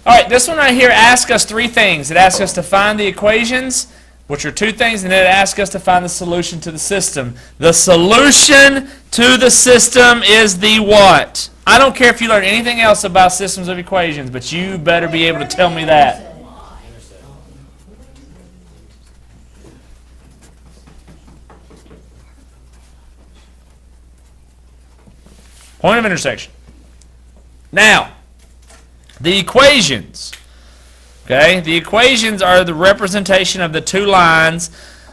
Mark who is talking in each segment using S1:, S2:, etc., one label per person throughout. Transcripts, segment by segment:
S1: All right, this one right here asks us three things. It asks us to find the equations, which are two things, and then it asks us to find the solution to the system. The solution to the system is the what? I don't care if you learn anything else about systems of equations, but you better be able to tell me that. Point of intersection. Now, the equations. Okay, the equations are the representation of the two lines.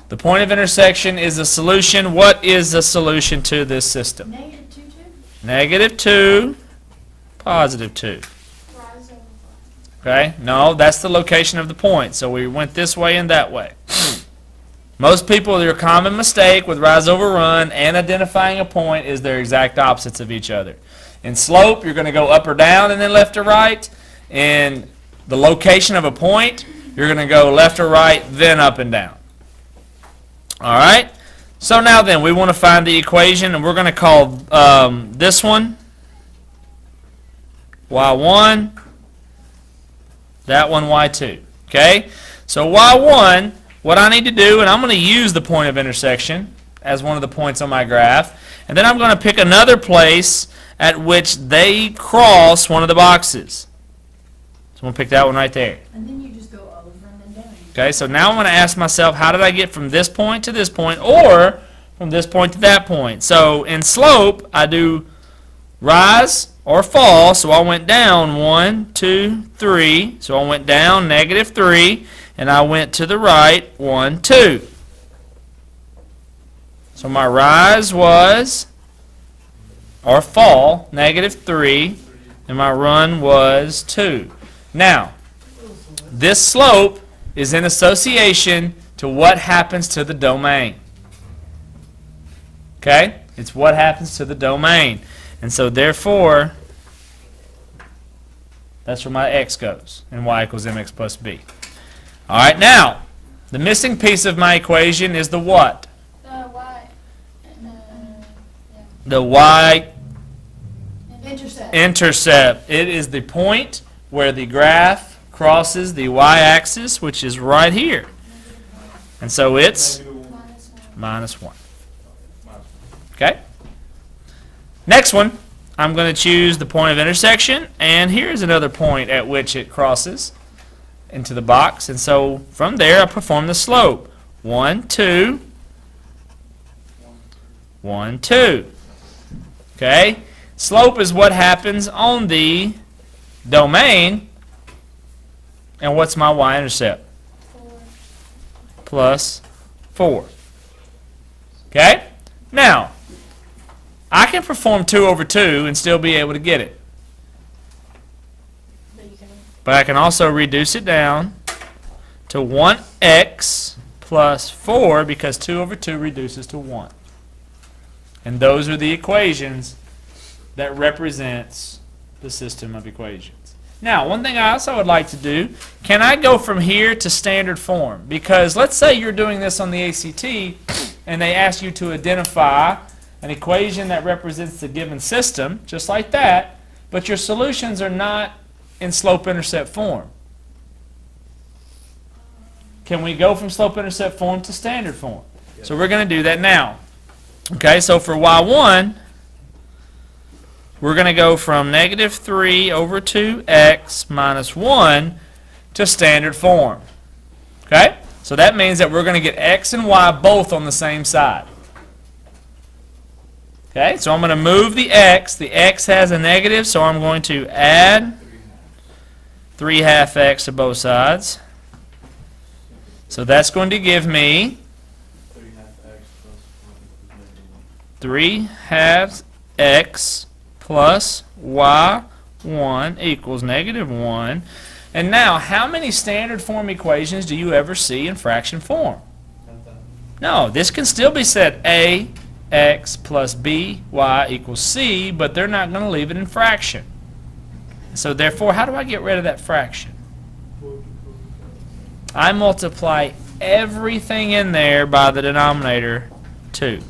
S1: The point of intersection is the solution. What is the solution to this system?
S2: Negative 2, 2.
S1: Negative 2, positive 2. Okay, no, that's the location of the point. So we went this way and that way. Most people, their common mistake with rise over run and identifying a point is they're exact opposites of each other. In slope, you're going to go up or down and then left or right. In the location of a point, you're going to go left or right, then up and down. All right? So now then, we want to find the equation, and we're going to call this one y1, that one y2. Okay? So y1, what I need to do, and I'm going to use the point of intersection as one of the points on my graph, and then I'm going to pick another place at which they cross one of the boxes. So I'm going to pick that one right there.
S2: And then you just go over and then down.
S1: Okay, so now I'm going to ask myself, how did I get from this point to this point, or from this point to that point? So in slope, I do rise or fall, so I went down 1, 2, 3. So I went down negative 3, and I went to the right 1, 2. So my rise was, or fall, negative 3, and my run was 2. Now, this slope is in association to what happens to the domain. Okay? It's what happens to the domain. And so therefore, that's where my x goes, and y equals mx plus b. All right, now, the missing piece of my equation is the what?
S2: The y.
S1: The y
S2: Intercept.
S1: intercept. It is the point where the graph crosses the y-axis, which is right here. And so it's minus 1. Okay? Next one, I'm going to choose the point of intersection, and here's another point at which it crosses into the box. And so from there, I perform the slope. 1, 2, 1, 2. Okay? Slope is what happens on the domain. And what's my y-intercept?
S2: 4.
S1: Plus 4. Okay? Now, I can perform 2 over 2 and still be able to get it. But I can also reduce it down to 1x plus 4 because 2 over 2 reduces to 1. And those are the equations that represents the system of equations. Now, one thing I also would like to do, can I go from here to standard form? Because let's say you're doing this on the ACT and they ask you to identify an equation that represents the given system, just like that, but your solutions are not in slope-intercept form. Can we go from slope-intercept form to standard form? Yes. So we're going to do that now. Okay, so for y1, we're going to go from negative 3 over 2x minus 1 to standard form. Okay? So that means that we're going to get x and y both on the same side. Okay, so I'm going to move the x. The x has a negative, so I'm going to add 3/2x to both sides. So that's going to give me 3/2x plus y1 equals negative 1. And now, how many standard form equations do you ever see in fraction form? No, this can still be said ax plus by equals c, but they're not going to leave it in fraction. So therefore, how do I get rid of that fraction? I multiply everything in there by the denominator 2.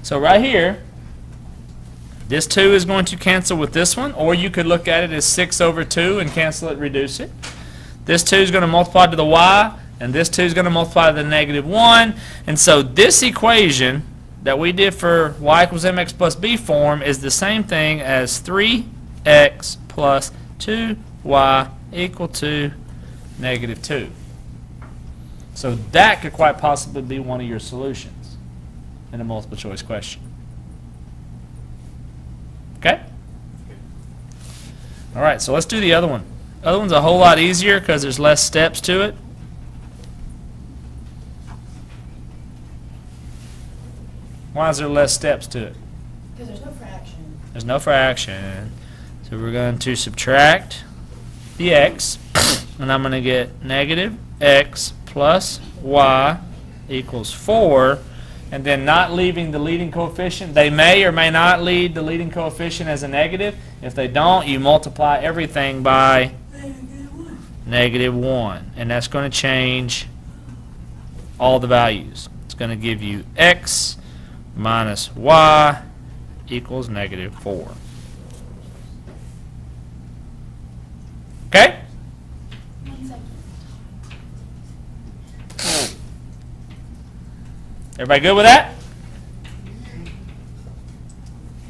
S1: So right here, this 2 is going to cancel with this one, or you could look at it as 6 over 2 and cancel it, reduce it. This 2 is going to multiply to the y, and this 2 is going to multiply to the negative 1. And so this equation that we did for y equals mx plus b form is the same thing as 3x plus 2y equal to negative 2. So that could quite possibly be one of your solutions in a multiple choice question. Okay? All right, so let's do the other one. The other one's a whole lot easier because there's less steps to it. Why is there less steps to it?
S2: Because there's no fraction.
S1: There's no fraction. So we're going to subtract the x, and I'm going to get negative x plus y equals 4, and then not leaving the leading coefficient. They may or may not lead the leading coefficient as a negative. If they don't, you multiply everything by negative 1, and that's going to change all the values. It's going to give you x minus y equals negative 4. Okay?
S2: 1 second.
S1: Everybody good with that?